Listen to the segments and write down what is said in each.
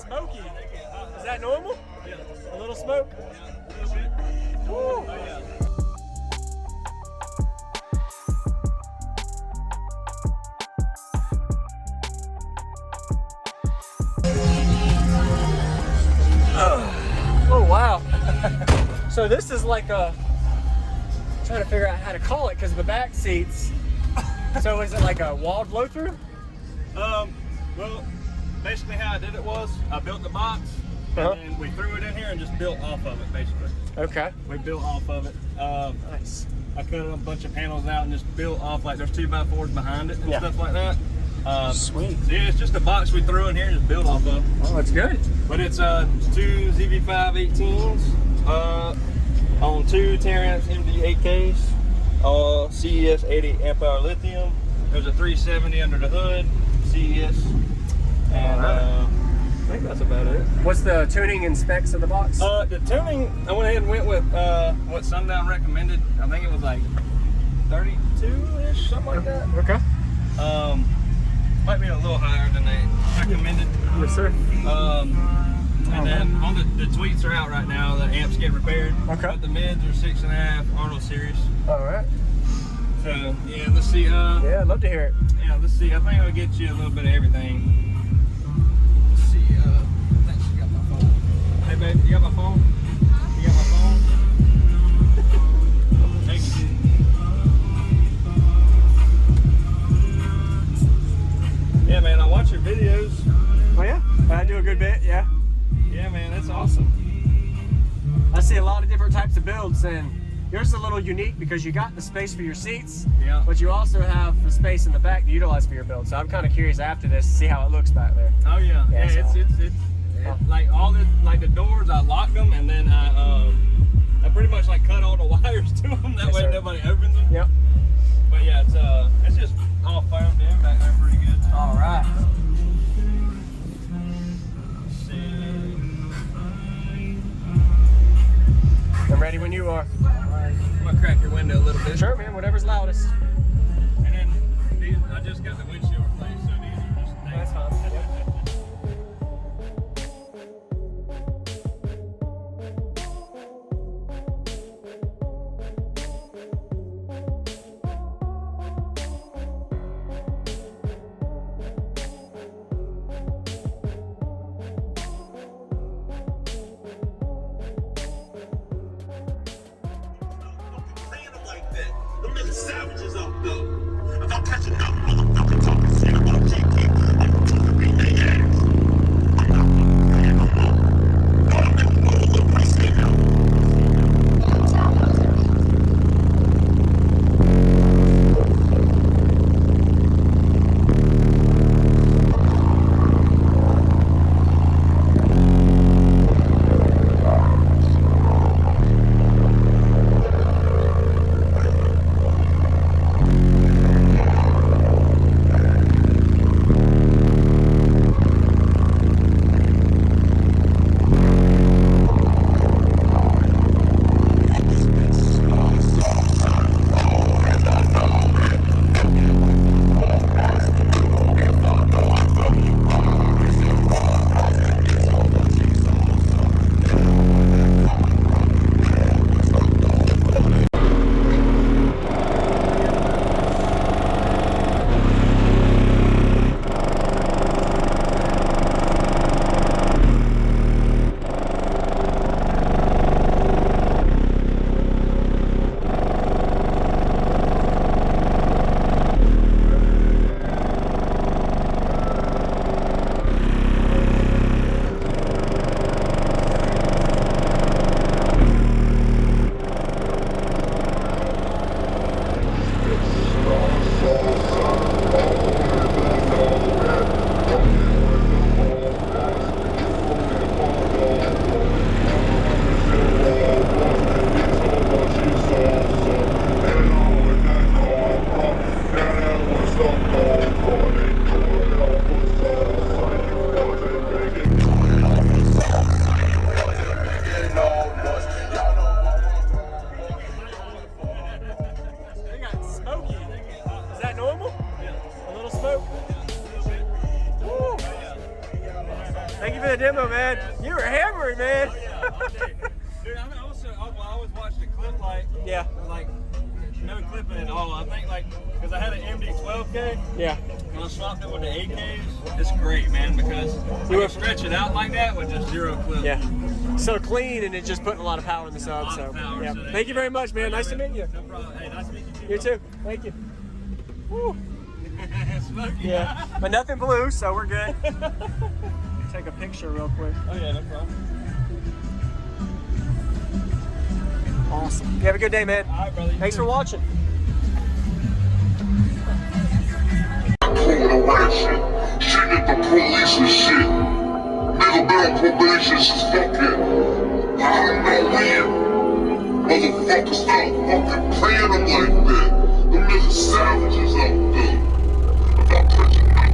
smoky. Is that normal? Yeah. A little smoke? Yeah, a little bit. Woo. Oh, yeah. Oh wow. So this is like a, I'm trying to figure out how to call it because of the back seats. So is it like a walled blow through? Well, basically how I did it was I built the box and then we threw it in here and just built off of it basically. Okay. We built off of it. Nice. I cut a bunch of panels out and just built off, like there's 2x4s behind it and Yeah. stuff like that. Sweet. So yeah, it's just a box we threw in here and just built off of. Oh, that's good. But it's two ZV5 18s on two 10 MD8Ks, CES 80 amp hour lithium. There's a 370 under the hood, CES, and I think that's about it. What's the tuning and specs of the box? The tuning, I went ahead and went with what Sundown recommended. I think it was like 32-ish, something like that. Okay. Might be a little higher than they recommended. Yes, sir. And then all the tweets are out right now. The amps get repaired. Okay. But the mids are 6.5 Arnold series. All right. So yeah, let's see. Yeah, I'd love to hear it. Yeah, let's see. I think I'll get you a little bit of everything. Let's see. I think she got my phone. Hey babe, you got my phone? You got my phone? Thank you. Yeah, man, I watch your videos. Oh yeah? I do a good bit, yeah. Yeah, man, that's awesome. I see a lot of different types of builds, and yours is a little unique because you got the space for your seats, Yeah. but you also have the space in the back to utilize for your build. So I'm kind of curious after this to see how it looks back there. Oh yeah, Yeah, yeah. so- It's like all the the doors. I locked them, and then I pretty much like cut all the wires to them. That Yes, way sir. nobody opens them. Yep. But yeah, it's just all found in back there pretty good. All right. Let's see. I'm ready when you are. I'm gonna crack your window a little bit. Sure, man. Whatever's loudest. And then these, I just got the windshield replaced, so these are just That's fine. Yep. Savages up though. If I catch enough motherfucker talking shit about GK, I'm gonna beat their ass. I'm not fucking playing no more. Y'all niggas know a little pretty scared now. Thank you for the demo, man. You were hammering, man. Oh, yeah, okay. Dude, I always watched the clip like no clipping at all. I think because I had an MD12K. Yeah. When I swapped it with the 8Ks, it's great, man, because you can stretch it out like that with just 0 clip. Yeah. So clean, and it's just putting a lot of power in the sub. So, yeah. Thank you very much, man. Nice to meet you. No problem. Hey, nice to meet you too. You too. Thank you. Woo. Smoky. Yeah. But nothing blue, so we're good. Take a picture real quick. Oh yeah, no problem. Awesome. You have a good day, man. All right, brother. Thanks for watching. Shooting at the police and shit. Nigga been on probation since fucking, I don't know when. Motherfuckers stop fucking playing them like that. Them niggas savages out there. About touching my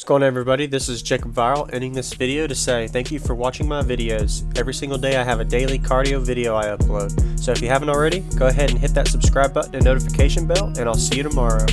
What's going on, everybody? This is JacobViral, ending this video to say thank you for watching my videos. Every single day I have a daily cardio video I upload. So if you haven't already, go ahead and hit that subscribe button and notification bell, and I'll see you tomorrow.